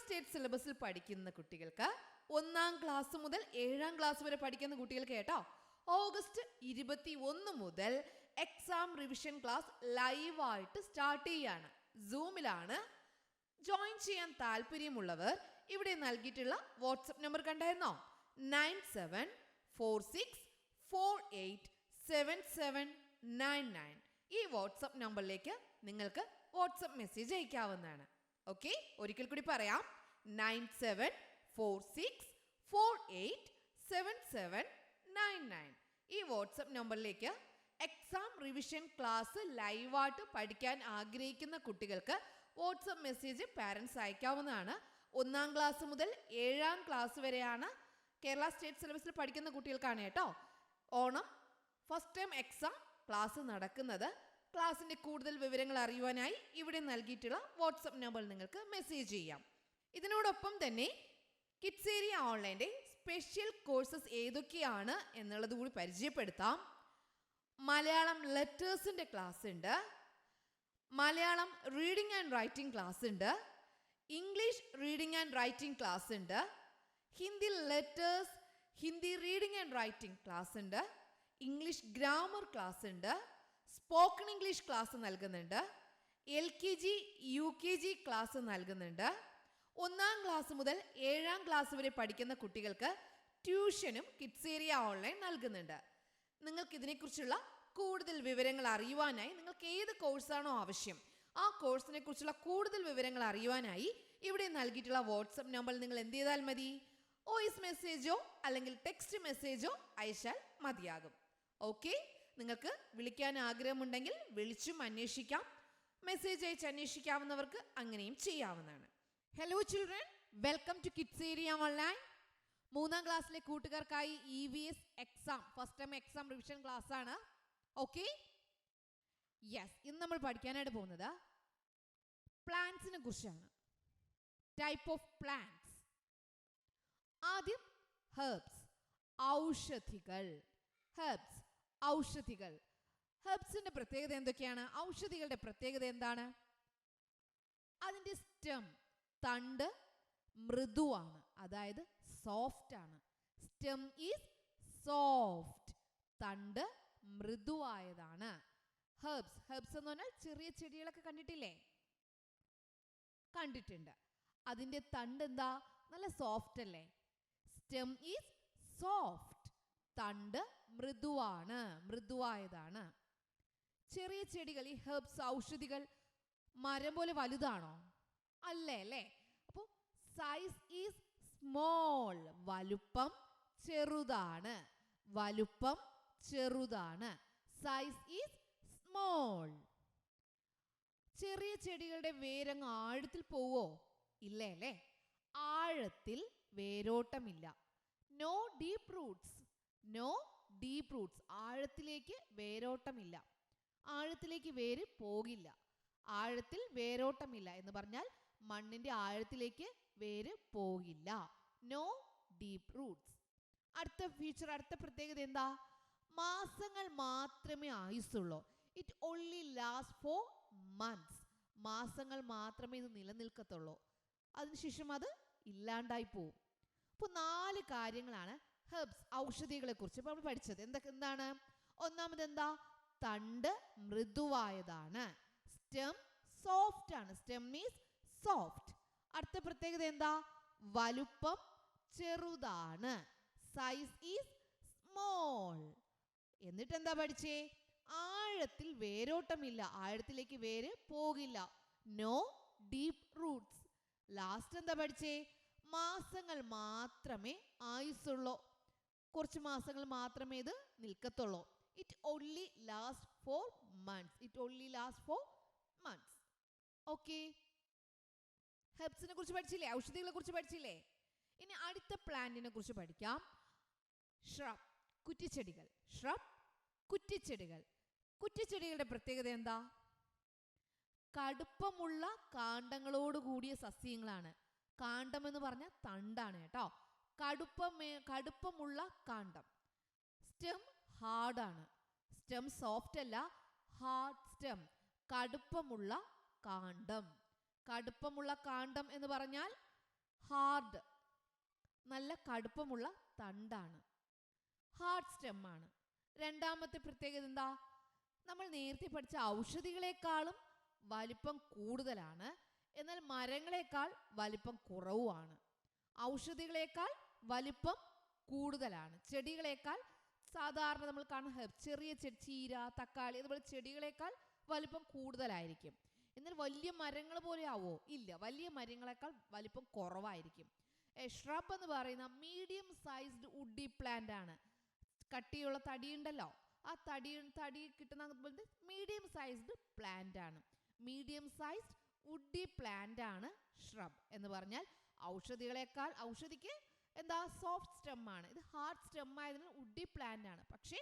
State സിലബസിൽ പഠിക്കുന്ന കുട്ടികൾക്ക് 1-ാം ക്ലാസ് മുതൽ 7-ാം ക്ലാസ് വരെ പഠിക്കുന്ന കുട്ടികൾക്ക് കേട്ടോ ഓഗസ്റ്റ് 21 മുതൽ എക്സാം റിവിഷൻ ക്ലാസ് ലൈവായിട്ട് സ്റ്റാർട്ട് ചെയ്യാണ്. സൂമിലാണ്. ജോയിൻ ചെയ്യാൻ താല്പര്യമുള്ളവർ ഇവിടെ നൽകിയിട്ടുള്ള വാട്സപ്പ് നമ്പർ കണ്ടായിരുന്നോ? 9746487799. ഈ വാട്സപ്പ് നമ്പറിലേക്ക് നിങ്ങൾക്ക് വാട്സപ്പ് മെസ്സേജ് അയക്കാവുന്നതാണ്. ഓക്കെ, ഒരിക്കൽ കൂടി പറയാം. 9746487799. ഈ വാട്സപ്പ് നമ്പറിലേക്ക് എക്സാം റിവിഷൻ ക്ലാസ് ലൈവായിട്ട് പഠിക്കാൻ ആഗ്രഹിക്കുന്ന കുട്ടികൾക്ക് വാട്സപ്പ് മെസ്സേജ് പാരൻസ് അയക്കാവുന്നതാണ്. 1-ാം ക്ലാസ് മുതൽ 7-ാം ക്ലാസ് വരെയാണ് കേരള സ്റ്റേറ്റ് സിലബസിൽ പഠിക്കുന്ന കുട്ടികൾക്കാണ് കേട്ടോ Onam first time exam class നടക്കുന്നത്. ക്ലാസ്സിൻ്റെ കൂടുതൽ വിവരങ്ങൾ അറിയുവാനായി ഇവിടെ നൽകിയിട്ടുള്ള വാട്സപ്പ് നമ്പറിൽ നിങ്ങൾക്ക് മെസ്സേജ് ചെയ്യാം. ഇതിനോടൊപ്പം തന്നെ കിഡ്സ് ഏരിയ ഓൺലൈൻ്റെ സ്പെഷ്യൽ കോഴ്സസ് ഏതൊക്കെയാണ് എന്നുള്ളത് കൂടി പരിചയപ്പെടുത്താം. മലയാളം ലെറ്റേഴ്സിൻ്റെ ക്ലാസ് ഉണ്ട്, Malayalam reading and writing class ഉണ്ട്, English reading and writing class ഉണ്ട്, Hindi letters Hindi reading and writing class ഉണ്ട്, ഇംഗ്ലീഷ് ഗ്രാമർ ക്ലാസ് ഉണ്ട്, സ്പോക്കൺ ഇംഗ്ലീഷ് ക്ലാസ് നൽകുന്നുണ്ട്, LKG UKG ക്ലാസ് നൽകുന്നുണ്ട്. 1-ാം ക്ലാസ് മുതൽ 7-ാം ക്ലാസ് വരെ പഠിക്കുന്ന കുട്ടികൾക്ക് ട്യൂഷനും കിഡ്സ് ഏരിയ ഓൺലൈൻ നൽകുന്നുണ്ട്. നിങ്ങൾക്ക് ഇതിനെക്കുറിച്ചുള്ള കൂടുതൽ വിവരങ്ങൾ അറിയുവാനായി നിങ്ങൾക്ക് ഏത് കോഴ്സാണോ ആവശ്യം ആ കോഴ്സിനെ കുറിച്ചുള്ള കൂടുതൽ വിവരങ്ങൾ അറിയുവാനായി ഇവിടെ നൽകിയിട്ടുള്ള വാട്സപ്പ് നമ്പറിൽ നിങ്ങൾ എന്ത് ചെയ്താൽ മതി? വോയിസ് മെസ്സേജോ അല്ലെങ്കിൽ ടെക്സ്റ്റ് മെസ്സേജോ അയച്ചാൽ മതിയാകും. ഓക്കെ, നിങ്ങൾക്ക് വിളിക്കാൻ ആഗ്രഹമുണ്ടെങ്കിൽ വിളിച്ചും അന്വേഷിക്കാം. മെസ്സേജ് അയച്ച് അന്വേഷിക്കാവുന്നവർക്ക് അങ്ങനെയും ചെയ്യാവുന്നതാണ്. Hello children, welcome to kids area online. 3-ാം ക്ലാസ്സിലെ കൂട്ടുകാർക്കായി EVS exam first time exam revision class ആണ്. ഓക്കെ, യെസ്, ഇന്ന് നമ്മൾ പഠിക്കാനായിട്ട് പോകുന്നത് പ്ലാന്റ്സിനെ കുറിച്ചാണ്. Type of plants. ആദ്യം ഹെർബ്സ്, ഔഷധികൾ. ഹെർബ്സ്, ഔഷധികൾ. ഹെർബ്സിന്റെ പ്രത്യേകത എന്തൊക്കെയാണ്? ഔഷധികളുടെ പ്രത്യേകത എന്താണ്? അതിൻ്റെ സ്റ്റെം, തണ്ട് മൃദുവാണ്, അതായത് സോഫ്റ്റ് ആണ്. സ്റ്റെം ഈസ് സോഫ്റ്റ്, തണ്ട് മൃദുവായതാണ്. ഹെർബ്സ്, ഹെർബ്സ് എന്ന് പറഞ്ഞാൽ ചെറിയ ചെടികളൊക്കെ കണ്ടിട്ടില്ലേ? കണ്ടിട്ടുണ്ട്. അതിൻ്റെ തണ്ട് എന്താ? നല്ല സോഫ്റ്റ് അല്ലേ? സ്റ്റെം ഈസ് സോഫ്റ്റ്, തണ്ട് മൃദുവാണ്, മൃദുവായതാണ്. ചെറിയ ചെടികൾ, ഈ ഹെർബ്സ് ഔഷധികൾ മരം പോലെ വലുതാണോ? അല്ലേ അല്ലേ? അപ്പോൾ സൈസ് ഈസ് സ്മോൾ, വലുപ്പം ചെറുതാണ്, വലുപ്പം ചെറുതാണ്. Size is small. ചെറിയ ചെടികളുടെ വേരങ്ങ് ആഴത്തിൽ പോവോ? ഇല്ലേ അല്ലേ? ആഴത്തിൽ വേരോട്ടമില്ല. No deep roots, no deep roots. ആഴത്തിലേക്ക് വേരോട്ടമില്ല, ആഴത്തിലേക്ക് വേര് പോകില്ല. ആഴത്തിൽ വേരോട്ടമില്ല എന്ന് പറഞ്ഞാൽ മണ്ണിന്റെ ആഴത്തിലേക്ക് വേര് പോകില്ല. No deep roots. അടുത്ത ഫീച്ചർ, അടുത്ത പ്രത്യേകത എന്താ? മാസങ്ങൾ മാത്രമേ ആയുസുള്ളൂ. It only last for months. മാസങ്ങൾ മാത്രമേ ഇത് നിലനിൽക്കത്തുള്ളൂ, അതിനുശേഷം അത് ഇല്ലാണ്ടായി പോവും. അപ്പോൾ 4 കാര്യങ്ങളാണ് ഹെർബ്സ്, ഔഷധികളെ കുറിച്ച് നമ്മൾ പഠിച്ചത്. എന്താണ്? ഒന്നാമത് എന്താ? തണ്ട് മൃദുവായതാണ്. സ്റ്റെം സോഫ്റ്റ് ആണ്, സ്റ്റെം മീൻസ് സോഫ്റ്റ്. അടുത്ത പ്രത്യേകത എന്താ? വലുപ്പം ചെറുതാണ്. Size is small. എന്നിട്ട് എന്താ പഠിച്ചേ? ആഴത്തിൽ വേരോട്ടമില്ല, ആഴത്തിലേക്ക് വേര് പോകില്ല. No deep Roots. ലാസ്റ്റ് എന്താ പഠിച്ചേ? മാസങ്ങൾ മാത്രമേ ആയുസുള്ളൂ, കുറച്ച് മാസങ്ങൾ മാത്രമേ ഇത് നിൽക്കത്തുള്ളൂ. It only last for months. It only last for months. Okay, ഹെർബ്സിനെ കുറിച്ച് പഠിച്ചില്ലേ? ഔഷധികളെ കുറിച്ച് പഠിച്ചില്ലേ? ഇനി അടുത്ത പ്ലാന്റിനെ കുറിച്ച് പഠിക്കാം. ഷ്രബ്, കുറ്റിച്ചെടികൾ. ഷ്രബ്, കുറ്റിച്ചെടികൾ. കുറ്റിച്ചെടികളുടെ പ്രത്യേകത എന്താ? കടുപ്പമുള്ള കാണ്ഡങ്ങളോട് കൂടിയ സസ്യങ്ങളാണ്. കാണ്ഡം എന്ന് പറഞ്ഞാൽ തണ്ടാണ് കേട്ടോ. കടുപ്പമുള്ള കാണ്ഡം. സ്റ്റെം ഹാർഡാണ്. സ്റ്റെം സോഫ്റ്റ് അല്ല, ഹാർഡ് സ്റ്റെം. കടുപ്പമുള്ള കാണ്ഡം. കടുപ്പമുള്ള കാണ്ഡം എന്ന് പറഞ്ഞാൽ ഹാർഡ്, നല്ല കടുപ്പമുള്ള തണ്ടാണ്. ഹാർഡ് സ്റ്റെം ആണ്. രണ്ടാമത്തെ പ്രത്യേകത എന്താ? നമ്മൾ നേരത്തെ പഠിച്ച ഔഷധികളെക്കാളും വലിപ്പം കൂടുതലാണ്, എന്നാൽ മരങ്ങളെക്കാൾ വലിപ്പം കുറവുമാണ്. ഔഷധികളെക്കാൾ വലിപ്പം കൂടുതലാണ്, ചെടികളെക്കാൾ സാധാരണ നമ്മൾ കാണുന്ന ചെറിയ ചീര, തക്കാളി അതുപോലെ ചെടികളെക്കാൾ വലിപ്പം കൂടുതലായിരിക്കും. എന്നാൽ വലിയ മരങ്ങൾ പോലെ ആവോ? ഇല്ല, വലിയ മരങ്ങളെക്കാൾ വലിപ്പം കുറവായിരിക്കും. ഷ്രബ് എന്ന് പറയുന്ന മീഡിയം സൈസ്ഡ് വുഡി പ്ലാന്റ് ആണ്. കട്ടിയുള്ള തടിയുണ്ടല്ലോ, ആ തടി കിട്ടുന്ന മീഡിയം സൈസ്ഡ് പ്ലാന്റ് ആണ്. മീഡിയം സൈസ്ഡ് വുഡി പ്ലാന്റ് ആണ് ഷ്രബ് എന്ന് പറഞ്ഞാൽ. ഔഷധിക്ക് എന്താ? സോഫ്റ്റ് സ്റ്റെം ആണ്. ഇത് ഹാർഡ് സ്റ്റെം ആയതിനാൽ വുഡി പ്ലാന്റ് ആണ്, പക്ഷേ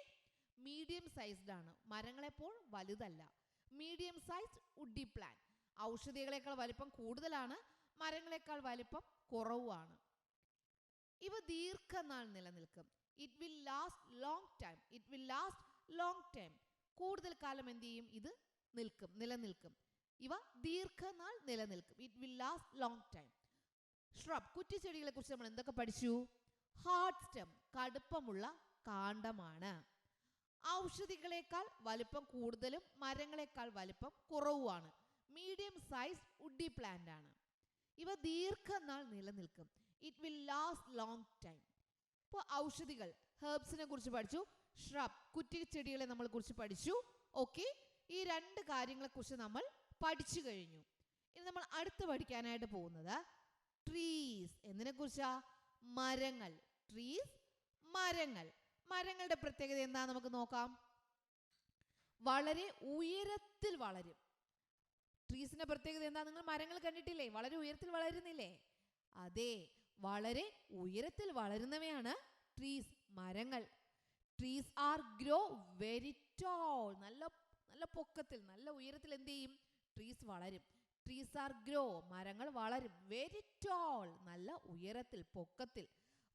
മീഡിയം സൈസ്ഡ് ആണ്. മരങ്ങളെപ്പോൾ വലുതല്ല. Medium sized woody plant. ഔഷധികളെക്കാൾ വലിപ്പം കൂടുതലാണ്, മരങ്ങളെക്കാൾ വലിപ്പം കുറവുമാണ്. ഇവ ദീർഘനാൾ നിലനിൽക്കും. It will last long time. കൂടുതൽ കാലം എന്ത് ചെയ്യും? ഇത് നിലനിൽക്കും. ഇവ ദീർഘനാൾ നിലനിൽക്കും. It will last long time. Shrub, കുറ്റിച്ചെടികളെ കുറിച്ച് നമ്മൾ എന്തൊക്കെ പഠിച്ചു? Hard stem, കടുപ്പമുള്ള കാണ്ഡമാണ്. ഔഷധികളെക്കാൾ വലിപ്പം കൂടുതലും മരങ്ങളെക്കാൾ വലിപ്പം കുറവുമാണ്. മീഡിയം സൈസ് വുഡി പ്ലാന്റ് ആണ്. ഇവ ദീർഘനാൾ നിലനിൽക്കും. It will last long time. ഇപ്പോൾ ഔഷധികൾ, ഹെർബ്സിനെ കുറിച്ച് പഠിച്ചു. ഷ്രബ്, കുറ്റിച്ചെടികളെ നമ്മൾ കുറിച്ച് പഠിച്ചു. ഓക്കെ, ഈ രണ്ട് കാര്യങ്ങളെക്കുറിച്ച് നമ്മൾ പഠിച്ചു കഴിഞ്ഞു. ഇനി നമ്മൾ അടുത്ത് പഠിക്കാനായിട്ട് പോകുന്നത് ട്രീസ്. എന്തിനെ കുറിച്ചാ? മരങ്ങൾ. ട്രീസ്, മരങ്ങൾ. മരങ്ങളുടെ പ്രത്യേകത എന്താ നമുക്ക് നോക്കാം. വളരെ ഉയരത്തിൽ വളരും. ട്രീസിന്റെ പ്രത്യേകത എന്താ? നിങ്ങൾ മരങ്ങൾ കണ്ടിട്ടില്ലേ? വളരെ ഉയരത്തിൽ വളരുന്നില്ലേ? അതെ, വളരെ ഉയരത്തിൽ വളരുന്നവയാണ് ട്രീസ്, മരങ്ങൾ. Trees are grow very toll. നല്ല പൊക്കത്തിൽ, നല്ല ഉയരത്തിൽ എന്ത് ചെയ്യും? ട്രീസ് വളരും. ട്രീസ് ആർ ഗ്രോ, മരങ്ങൾ വളരും. വെരി ടോൾ, നല്ല ഉയരത്തിൽ, പൊക്കത്തിൽ,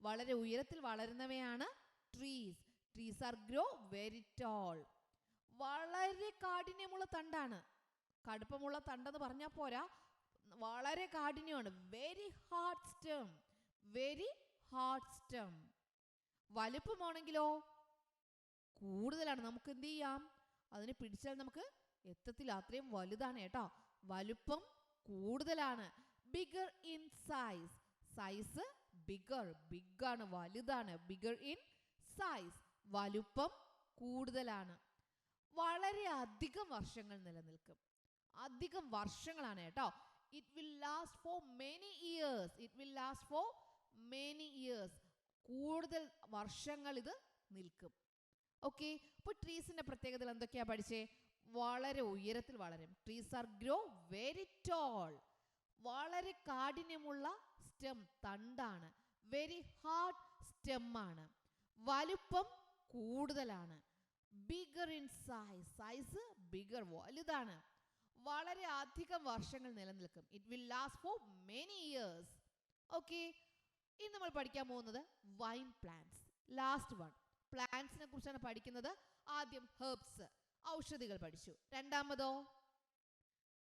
വളരെ ഉയരത്തിൽ വളരുന്നവയാണ് trees. Trees are grow very tall. വളരെ കാഠിന്യമുള്ള തണ്ടാണ്. കടുപ്പമുള്ള തണ്ടെന്ന് പറഞ്ഞാൽ പോരാ, വളരെ കാഠിന്യമാണ്. Very hard stem, very hard stem. വലുപ്പമാണെങ്കിലോ കൂടുതലാണ്. നമുക്ക് എന്ത് ചെയ്യാം? അതിനെ പിടിച്ചാൽ നമുക്ക് എത്തത്തില്ല, അത്രയും വലുതാണ് കേട്ടോ. വലുപ്പം കൂടുതലാണ്. Bigger in size. സൈസ് ബിഗാണ്, വലുതാണ്. ബിഗർ ഇൻ സൈസ്, വലുപ്പം കൂടുതലാണ്. വളരെ അധികം വർഷങ്ങൾ നിലനിൽക്കും. അധികം വർഷങ്ങളാണ് കേട്ടോ. It will last for many years. കൂടുതൽ വർഷങ്ങൾ ഇത് നിൽക്കും. ഓക്കെ, അപ്പോൾ ട്രീസിന്റെ പ്രത്യേകതകൾ എന്തൊക്കെയാ പഠിച്ചേ? വളരെ ഉയരത്തിൽ വളരും. Trees are grow very tall. വളരെ കാഠിന്യമുള്ള സ്റ്റെം, തണ്ടാണ്. വെരി ഹാർഡ് സ്റ്റെം ആണ്. വലുപ്പം കൂടുതലാണ്. ബിഗർ ഇൻ സൈസ് ബിഗർ, വലുതാണ്. വളരെ അധികം വർഷങ്ങൾ നിലനിൽക്കും. It will last for many years. Okay, ഇനി നമ്മൾ പഠിക്കാൻ പോകുന്നത് വൈൻ പ്ലാന്റ്സ്. Last one. പ്ലാന്റ്സിനെ കുറിച്ചാണ് പഠിക്കുന്നത്. ആദ്യം ഹെർബ്സ്, ഔഷധികൾ പഠിച്ചു. രണ്ടാമതോ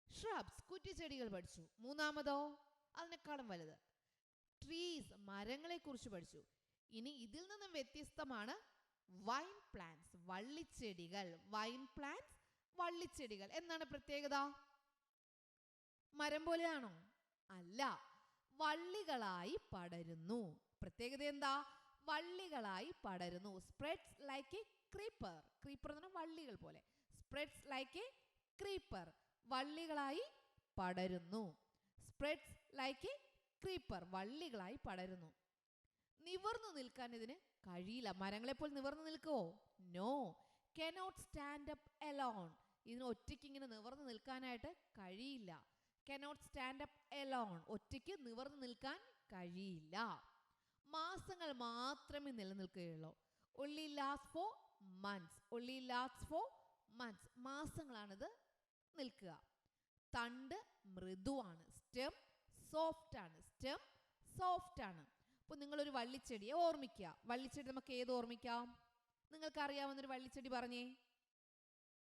ഷ്രബ്സ്, കുറ്റിച്ചെടികൾ പഠിച്ചു. മൂന്നാമതോ അതിനേക്കാളും വലുത് ട്രീസ്, മരങ്ങളെ കുറിച്ച് പഠിച്ചു. ഇനി ഇതിൽ നിന്നും വ്യത്യസ്തമാണ് വൈൻ പ്ലാന്റ്സ്, വള്ളിച്ചെടികൾ. വൈൻ പ്ലാന്റ്സ്, വള്ളിച്ചെടികൾ. എന്താണ് പ്രത്യേകത? മരം പോലെയാണോ? അല്ല, വള്ളികളായി പടരുന്നു. പ്രത്യേകത എന്താ? വള്ളികളായി പടരുന്നു. Spreads like a creeper. Creeper എന്ന് പറഞ്ഞാൽ വള്ളികൾ പോലെ. സ്പ്രെഡ്സ് ലൈക്ക് എ ക്രീപ്പർ, വള്ളികളായി പടരുന്നു. സ്പ്രെഡ്സ് ലൈക്ക് എ ക്രീപ്പർ, വള്ളികളായി പടരുന്നു. നിവർന്നു നിൽക്കാൻ ഇതിന് കഴിയില്ല. മരങ്ങളെപ്പോൾ നിവർന്നു നിൽക്കുവോ? No, cannot stand up alone. ഇതിന് ഒറ്റയ്ക്ക് ഇങ്ങനെ നിവർന്നു നിൽക്കാനായിട്ട് കഴിയില്ല. cannot stand up alone, ഒറ്റയ്ക്ക് നിവർന്നു നിൽക്കാൻ കഴിയില്ല. മാസങ്ങൾ മാത്രമേ നിലനിൽക്കുകയുള്ളൂ. only lasts for months. മാസങ്ങളാണിത് നിൽക്കുക. തണ്ട് മൃദുവാണ്. സ്റ്റെം സോഫ്റ്റ് ആണ്. അപ്പോൾ നിങ്ങളൊരു വള്ളിച്ചെടിയെ ഓർമ്മിക്കുക. വള്ളിച്ചെടി നമുക്ക് ഏത് ഓർമ്മിക്കാം? നിങ്ങൾക്ക് അറിയാവുന്നൊരു വള്ളിച്ചെടി പറഞ്ഞേ.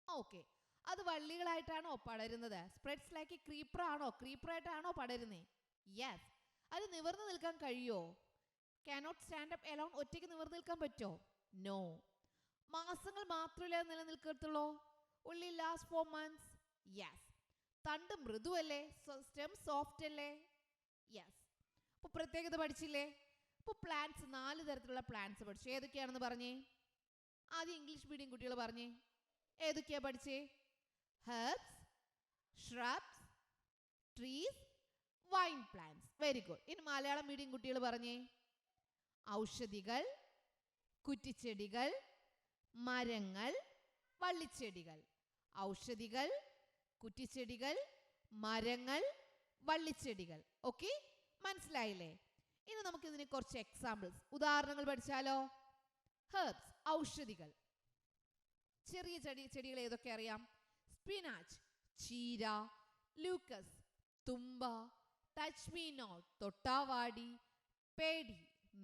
ഓക്കെ, അത് വള്ളികളായിട്ടാണോ പടരുന്നത്? സ്പ്രെഡ്സ് ലൈക്ക് ക്രീപ്പറായിട്ടാണോ പടരുന്നേ? യെസ്, അത് നിവർന്നു നിൽക്കാൻ കഴിയോ? cannot stand up alone. ഒറ്റയ്ക്ക് നിവർന്നു നിൽക്കാൻ പറ്റോ? നോ. മാസങ്ങൾ മാത്രമല്ലേ നിലനിൽക്കത്തുള്ളൂ? only last 4 months. yes. തണ്ട് മൃദുവല്ലേ? സ്റ്റെം സോഫ്റ്റ് അല്ലേ? യെസ്. അപ്പോൾ പ്രത്യേകത പഠിച്ചില്ലേ? ഇപ്പോൾ പ്ലാന്റ്സ് 4 തരത്തിലുള്ള പ്ലാന്റ്സ് പഠിച്ചു. ഏതൊക്കെയാണെന്ന് പറഞ്ഞേ? ആദ്യം ഇംഗ്ലീഷ് മീഡിയം കുട്ടികൾ പറഞ്ഞേ. ഏതൊക്കെയാ പഠിച്ചേ? herbs, shrubs, trees, vine plants. Very good. ഇനി മലയാളം മീഡിയം കുട്ടികൾ പറഞ്ഞേ. ഔഷധികൾ, കുറ്റിച്ചെടികൾ, മരങ്ങൾ, വള്ളിച്ചെടികൾ. ഔഷധികൾ, കുറ്റിച്ചെടികൾ, മരങ്ങൾ, വള്ളിച്ചെടികൾ. ഓക്കെ, മനസ്സിലായില്ലേ? ഇനി നമുക്ക് ഇതിനെ കുറച്ച് എക്സാമ്പിൾസ്, ഉദാഹരണങ്ങൾ പഠിച്ചാലോ? ഹെർബ്സ്, ഔഷധികൾ. ചെറിയ ചെടികൾ ഏതൊക്കെ അറിയാം? സ്പിനാച്ച്, ചീര, ലൂക്കസ്, തുമ്പ, ടച്ച് മീ നോട്ട്, തൊട്ടാവാടി, പേടി,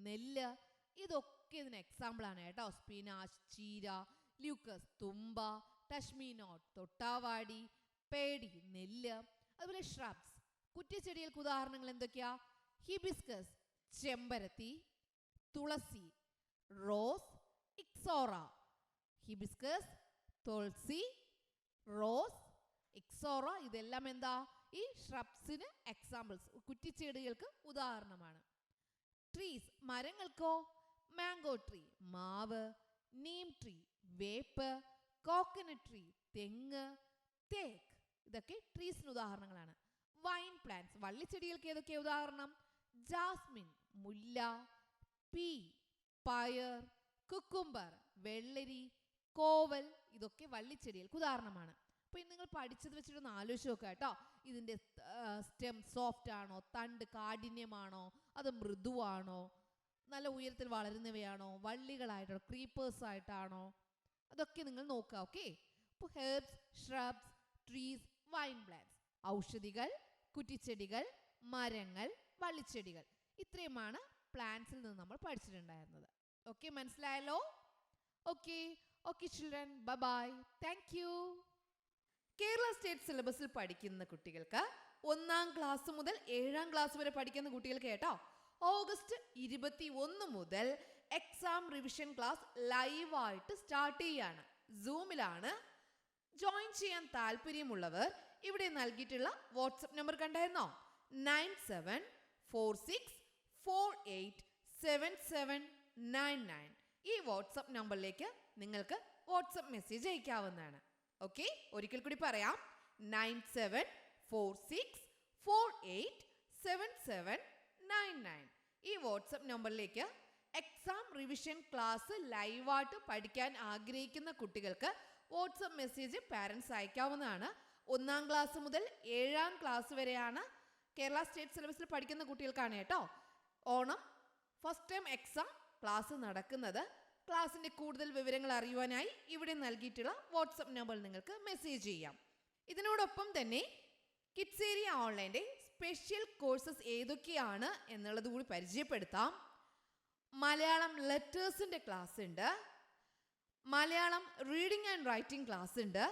നെല്ല്. ഇതൊക്കെ ഇതിന് എക്സാമ്പിൾ ആണ് കേട്ടോ. സ്പിനാച്ച്, ചീര, ലൂക്കസ്, തുമ്പ, ടച്ച് മീ നോട്ട്, തൊട്ടാവാടി, പേടി, നെല്ല്. അതുപോലെ ഷ്രബ്സ്, കുറ്റിച്ചെടികൾക്ക് ഉദാഹരണങ്ങൾ എന്തൊക്കെയാ? ഹിബിസ്കസ്, ചെമ്പരത്തി, തുളസി, റോസ്, ഇക്സോറ. ഹിബിസ്കസ്, തുളസി, റോസ്, ഇക്സോറ, ഇതെല്ലാം എന്താ? ഈ ഷ്രബ്സിന് എക്സാമ്പിൾസ്, കുറ്റിച്ചെടികൾക്ക് ഉദാഹരണമാണ്. ട്രീസ്, മരങ്ങൾക്കോ? മാംഗോ ട്രീ, മാവ്, നീം ട്രീ, വേപ്പ്, കോക്കനട്ട് ട്രീ, തെങ്ങ്, തേക്ക്. ഇതൊക്കെ ട്രീസിന് ഉദാഹരണങ്ങളാണ്. വൈൻ പ്ലാന്റ്സ്, വള്ളിച്ചെടികൾക്ക് ഏതൊക്കെ ഉദാഹരണം? ജാസ്മിൻ, മുല്ല, പീ, പയർ, കുക്കുംബർ, വെള്ളരി, കോവൽ. ഇതൊക്കെ വള്ളിച്ചെടികൾക്ക് ഉദാഹരണമാണ്. അപ്പോൾ നിങ്ങൾ പഠിച്ചത് വെച്ചിട്ടൊന്ന് ആലോചിച്ച് നോക്കുക കേട്ടോ. ഇതിൻ്റെ സ്റ്റെം സോഫ്റ്റ് ആണോ? തണ്ട് കാഠിന്യമാണോ? അത് മൃദുവാണോ? നല്ല ഉയരത്തിൽ വളരുന്നവയാണോ? വള്ളികളായിട്ടോ ക്രീപ്പേഴ്സ് ആയിട്ടാണോ? അതൊക്കെ നിങ്ങൾ നോക്കുക. ഓക്കെ. അപ്പോൾ herbs, shrubs, trees, vine plants, ഔഷധികൾ, കുറ്റിച്ചെടികൾ, മരങ്ങൾ, വള്ളിച്ചെടികൾ. ഇത്രയുമാണ് പ്ലാന്റ്സിൽ നിന്ന് നമ്മൾ പഠിച്ചിട്ടുണ്ടായിരുന്നത്. ഓക്കെ, മനസ്സിലായല്ലോ? Okay okay children, bye bye, thank you. Kerala state സിലബസിൽ പഠിക്കുന്ന കുട്ടികൾക്ക് 1-ാം ക്ലാസ് മുതൽ 7-ാം ക്ലാസ് വരെ പഠിക്കുന്ന കുട്ടികൾക്ക് കേട്ടോ, ഓഗസ്റ്റ് 21 മുതൽ എക്സാം റിവിഷൻ ക്ലാസ് ലൈവായിട്ട് സ്റ്റാർട്ട് ചെയ്യാണ്. സൂമിലാണ്. ജോയിൻ ചെയ്യാൻ താല്പര്യമുള്ളവർ ഇവിടെ നൽകിയിട്ടുള്ള വാട്സപ്പ് നമ്പർ കണ്ടായിരുന്നോ? 9746487799. ഈ വാട്സപ്പ് നമ്പറിലേക്ക് നിങ്ങൾക്ക് വാട്സപ്പ് മെസ്സേജ് അയക്കാവുന്നതാണ്. ഓക്കെ, ഒരിക്കൽ കൂടി പറയാം. 9746487799. ഈ വാട്സപ്പ് നമ്പറിലേക്ക് എക്സാം റിവിഷൻ ക്ലാസ് ലൈവായിട്ട് പഠിക്കാൻ ആഗ്രഹിക്കുന്ന കുട്ടികൾക്ക് വാട്സപ്പ് മെസ്സേജ് പാരൻസ് അയക്കാവുന്നതാണ്. 1-ാം ക്ലാസ് മുതൽ 7-ാം ക്ലാസ് വരെയാണ് കേരള സ്റ്റേറ്റ് സിലബസിൽ പഠിക്കുന്ന കുട്ടികൾക്കാണ് കേട്ടോ Onam first time exam class നടക്കുന്നത്. ക്ലാസ്സിൻ്റെ കൂടുതൽ വിവരങ്ങൾ അറിയുവാനായി ഇവിടെ നൽകിയിട്ടുള്ള വാട്സപ്പ് നമ്പറിൽ നിങ്ങൾക്ക് മെസ്സേജ് ചെയ്യാം. ഇതിനോടൊപ്പം തന്നെ കിഡ്സ് ഏരിയ ഓൺലൈൻ്റെ സ്പെഷ്യൽ കോഴ്സസ് ഏതൊക്കെയാണ് എന്നുള്ളത് കൂടി പരിചയപ്പെടുത്താം. മലയാളം ലെറ്റേഴ്സിൻ്റെ ക്ലാസ് ഉണ്ട്, Malayalam reading and writing class ഉണ്ട്,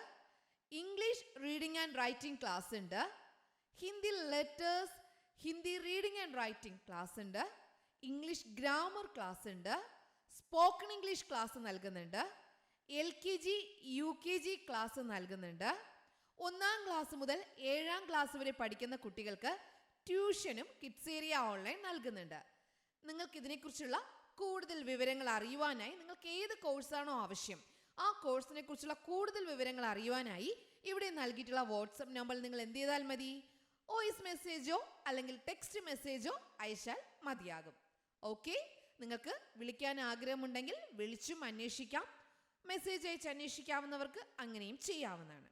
English reading and writing class ഉണ്ട്, Hindi letters, Hindi reading and writing class ഉണ്ട്, ഇംഗ്ലീഷ് ഗ്രാമർ ക്ലാസ് ഉണ്ട്, സ്പോക്കൺ ഇംഗ്ലീഷ് ക്ലാസ് നൽകുന്നുണ്ട്, LKG UKG ക്ലാസ് നൽകുന്നുണ്ട്. 1-ാം ക്ലാസ് മുതൽ 7-ാം ക്ലാസ് വരെ പഠിക്കുന്ന കുട്ടികൾക്ക് ട്യൂഷനും കിഡ്സ് ഏരിയ ഓൺലൈൻ നൽകുന്നുണ്ട്. നിങ്ങൾക്ക് ഇതിനെക്കുറിച്ചുള്ള കൂടുതൽ വിവരങ്ങൾ അറിയുവാനായി നിങ്ങൾക്ക് ഏത് കോഴ്സാണോ ആവശ്യം ആ കോഴ്സിനെ കുറിച്ചുള്ള കൂടുതൽ വിവരങ്ങൾ അറിയുവാനായി ഇവിടെ നൽകിയിട്ടുള്ള വാട്സപ്പ് നമ്പറിൽ നിങ്ങൾ എന്ത് ചെയ്താൽ മതി? വോയിസ് മെസ്സേജോ അല്ലെങ്കിൽ ടെക്സ്റ്റ് മെസ്സേജോ അയച്ചാൽ മതിയാകും. ഓക്കെ, നിങ്ങൾക്ക് വിളിക്കാൻ ആഗ്രഹമുണ്ടെങ്കിൽ വിളിച്ചും അന്വേഷിക്കാം. മെസ്സേജ് അയച്ച് അന്വേഷിക്കാവുന്നവർക്ക് അങ്ങനെയും ചെയ്യാവുന്നതാണ്.